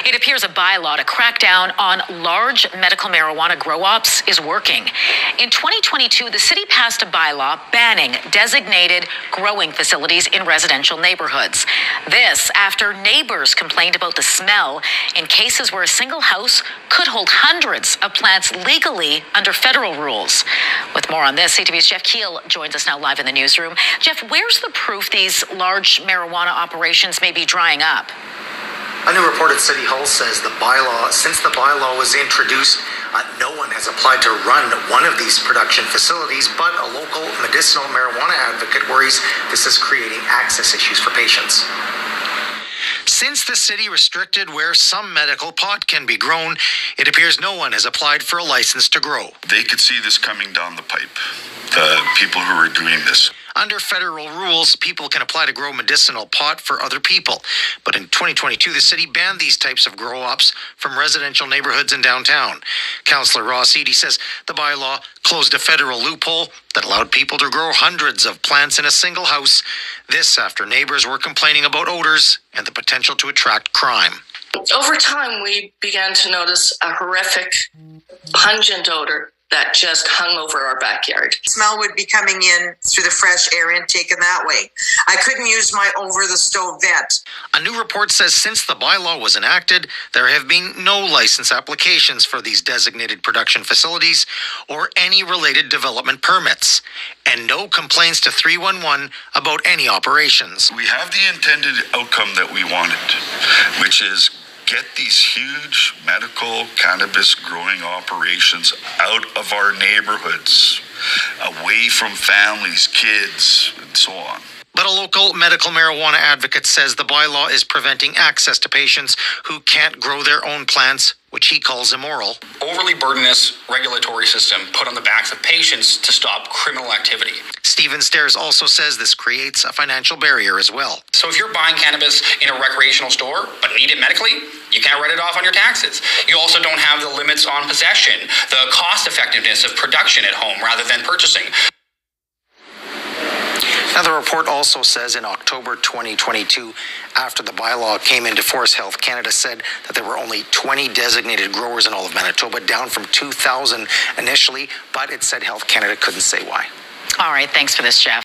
It appears a bylaw to crack down on large medical marijuana grow-ops is working. In 2022, the city passed a bylaw banning designated growing facilities in residential neighborhoods. This after neighbors complained about the smell in cases where a single house could hold hundreds of plants legally under federal rules. With more on this, CTV's Jeff Keel joins us now live in the newsroom. Jeff, where's the proof these large marijuana operations may be drying up? A new report at City Hall says since the bylaw was introduced, no one has applied to run one of these production facilities, but a local medicinal marijuana advocate worries this is creating access issues for patients. Since the city restricted where some medical pot can be grown, it appears no one has applied for a license to grow. They could see this coming down the pipe, the people who are doing this. Under federal rules, people can apply to grow medicinal pot for other people. But in 2022, the city banned these types of grow-ops from residential neighborhoods in downtown. Councillor Ross Eady says the bylaw closed a federal loophole that allowed people to grow hundreds of plants in a single house. This after neighbors were complaining about odors and the potential to attract crime. Over time, we began to notice a horrific, pungent odor that just hung over our backyard. Smell would be coming in through the fresh air intake in that way. I couldn't use my over-the-stove vent. A new report says since the bylaw was enacted, there have been no license applications for these designated production facilities or any related development permits, and no complaints to 311 about any operations. We have the intended outcome that we wanted, which is get these huge medical cannabis growing operations out of our neighborhoods, away from families, kids, and so on. But a local medical marijuana advocate says the bylaw is preventing access to patients who can't grow their own plants, which he calls immoral. Overly burdenous regulatory system put on the backs of patients to stop criminal activity. Stephen Stairs also says this creates a financial barrier as well. So if you're buying cannabis in a recreational store but need it medically, you can't write it off on your taxes. You also don't have the limits on possession, the cost effectiveness of production at home rather than purchasing. Now, the report also says in October 2022, after the bylaw came into force, Health Canada said that there were only 20 designated growers in all of Manitoba, down from 2,000 initially, but it said Health Canada couldn't say why. All right, thanks for this, Jeff.